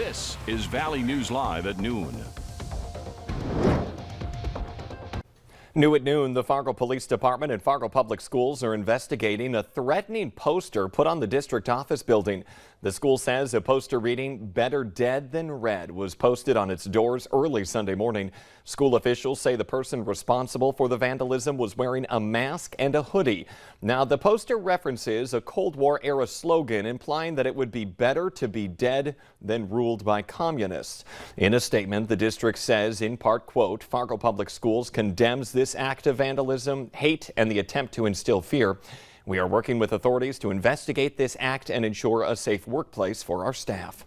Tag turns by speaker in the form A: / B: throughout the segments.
A: This is Valley News Live at noon.
B: New at noon, the Fargo Police Department and Fargo Public Schools are investigating a threatening poster put on the district office building. The school says a poster reading "Better Dead Than Red" was posted on its doors early Sunday morning. School officials say the person responsible for the vandalism was wearing a mask and a hoodie. Now, the poster references a Cold War era slogan implying that it would be better to be dead than ruled by communists. In a statement, the district says, in part, quote, "Fargo Public Schools condemns this act of vandalism, hate, and the attempt to instill fear. We are working with authorities to investigate this act and ensure a safe workplace for our staff."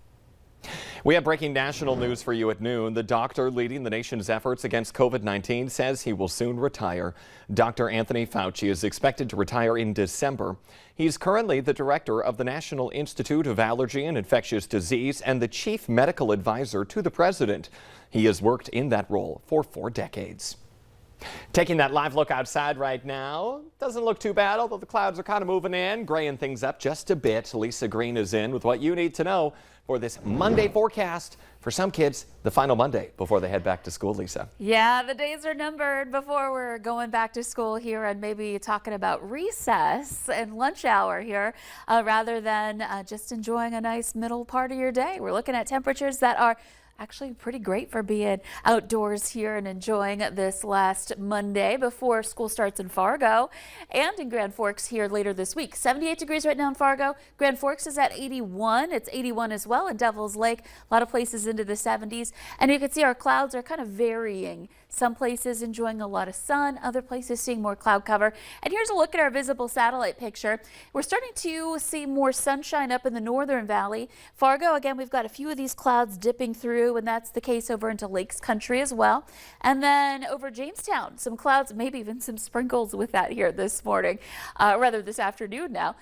B: We have breaking national news for you at noon. The doctor leading the nation's efforts against COVID-19 says he will soon retire. Dr. Anthony Fauci is expected to retire in December. He's currently the director of the National Institute of Allergy and Infectious Disease and the chief medical advisor to the president. He has worked in that role for 4 decades. Taking that live look outside right now. Doesn't look too bad, although the clouds are kind of moving in, graying things up just a bit. Lisa Green is in with what you need to know for this Monday forecast. For some kids, the final Monday before they head back to school, Lisa.
C: Yeah, the days are numbered before we're going back to school here and maybe talking about recess and lunch hour here rather than just enjoying a nice middle part of your day. We're looking at temperatures that are actually pretty great for being outdoors here and enjoying this last Monday before school starts in Fargo and in Grand Forks here later this week. 78 degrees right now in Fargo. Grand Forks is at 81. It's 81 as well in Devil's Lake. A lot of places into the 70s. And you can see our clouds are kind of varying. Some places enjoying a lot of sun, other places seeing more cloud cover. And here's a look at our visible satellite picture. We're starting to see more sunshine up in the northern valley. Fargo, again, we've got a few of these clouds dipping through, and that's the case over into Lakes Country as well. And then over Jamestown, some clouds, maybe even some sprinkles with that here this morning, rather this afternoon now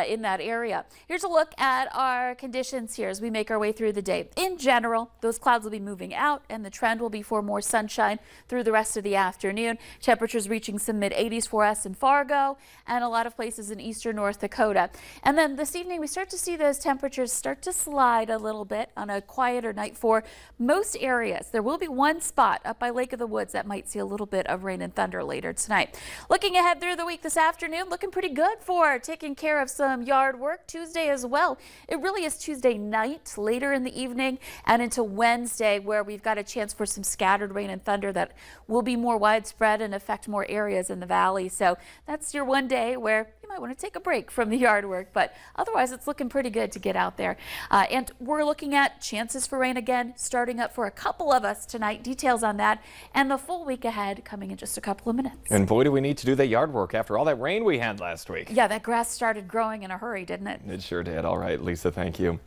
C: in that area. Here's a look at our conditions here as we make our way through the day. In general, those clouds will be moving out and the trend will be for more sunshine through the rest of the afternoon. Temperatures reaching some mid-80s for us in Fargo and a lot of places in eastern North Dakota. And then this evening we start to see those temperatures start to slide a little bit on a quieter night for most areas. There will be one spot up by Lake of the Woods that might see a little bit of rain and thunder later tonight. Looking ahead through the week this afternoon, looking pretty good for taking care of some yard work. Tuesday as well. It really is Tuesday night, later in the evening and into Wednesday where we've got a chance for some scattered rain and thunder that will be more widespread and affect more areas in the valley. So that's your one day where you might want to take a break from the yard work, but otherwise it's looking pretty good to get out there. And we're looking at chances for rain again starting up for a couple of us tonight. Details on that and the full week ahead coming in just a couple of minutes.
B: And boy, do we need to do that yard work after all that rain we had last week.
C: Yeah, that grass started growing in a hurry, didn't it?
B: It sure did. All right, Lisa, thank you.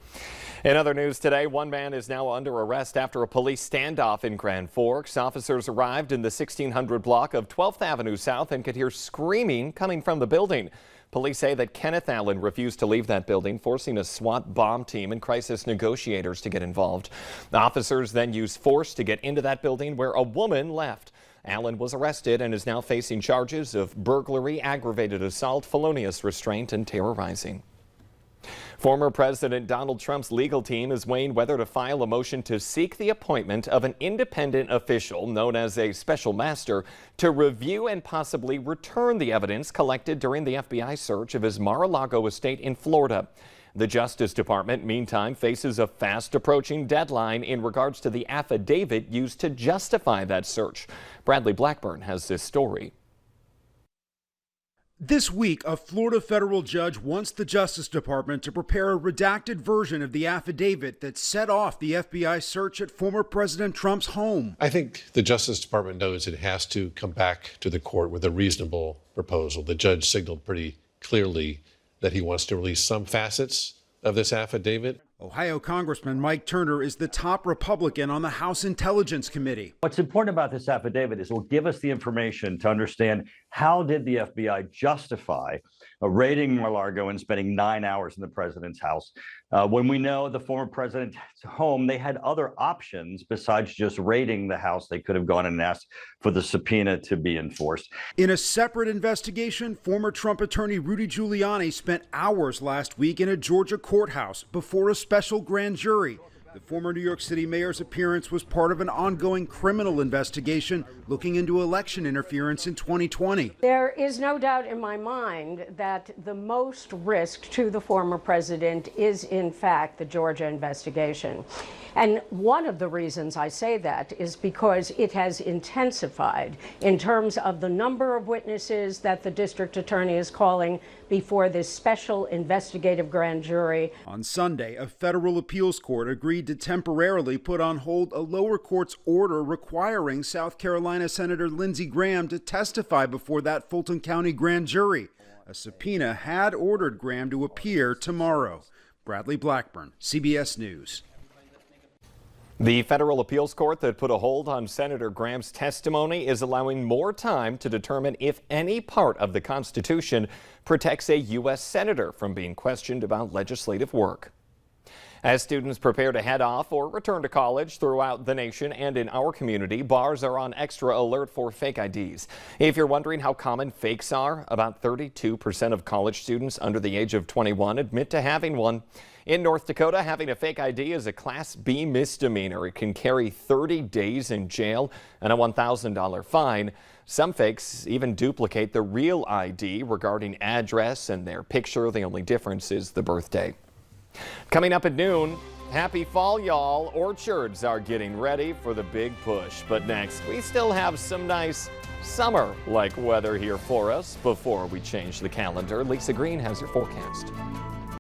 B: In other news today, one man is now under arrest after a police standoff in Grand Forks. Officers arrived in the 1600 block of 12th Avenue South and could hear screaming coming from the building. Police say that Kenneth Allen refused to leave that building, forcing a SWAT bomb team and crisis negotiators to get involved. The officers then used force to get into that building where a woman left. Allen was arrested and is now facing charges of burglary, aggravated assault, felonious restraint, and terrorizing. Former President Donald Trump's legal team is weighing whether to file a motion to seek the appointment of an independent official known as a special master to review and possibly return the evidence collected during the FBI search of his Mar-a-Lago estate in Florida. The Justice Department, meantime, faces a fast approaching deadline in regards to the affidavit used to justify that search. Bradley Blackburn has this story.
D: This week, a Florida federal judge wants the Justice Department to prepare a redacted version of the affidavit that set off the FBI search at former President Trump's home.
E: I think the Justice Department knows it has to come back to the court with a reasonable proposal. The judge signaled pretty clearly that he wants to release some facets of this affidavit.
D: Ohio Congressman Mike Turner is the top Republican on the House Intelligence Committee.
F: What's important about this affidavit is it will give us the information to understand how did the FBI justify raiding Mar-a-Lago and spending 9 hours in the president's house. When we know the former president's home, they had other options besides just raiding the house. They could have gone and asked for the subpoena to be enforced.
D: In a separate investigation, former Trump attorney Rudy Giuliani spent hours last week in a Georgia courthouse before a special grand jury The former New York City mayor's appearance was part of an ongoing criminal investigation looking into election interference in 2020.
G: There is no doubt in my mind that the most risk to the former president is, in fact, the Georgia investigation. And one of the reasons I say that is because it has intensified in terms of the number of witnesses that the district attorney is calling before this special investigative grand jury.
D: On Sunday, a federal appeals court agreed to temporarily put on hold a lower court's order requiring South Carolina Senator Lindsey Graham to testify before that Fulton County grand jury. A subpoena had ordered Graham to appear tomorrow. Bradley Blackburn, CBS News.
B: The federal appeals court that put a hold on Senator Graham's testimony is allowing more time to determine if any part of the Constitution protects a U.S. senator from being questioned about legislative work. As students prepare to head off or return to college throughout the nation and in our community, bars are on extra alert for fake IDs. If you're wondering how common fakes are, about 32% of college students under the age of 21 admit to having one. In North Dakota, having a fake ID is a Class B misdemeanor. It can carry 30 days in jail and a $1,000 fine. Some fakes even duplicate the real ID regarding address and their picture. The only difference is the birthday. Coming up at noon, happy fall, y'all. Orchards are getting ready for the big push. But next, we still have some nice summer-like weather here for us before we change the calendar. Lisa Green has your forecast.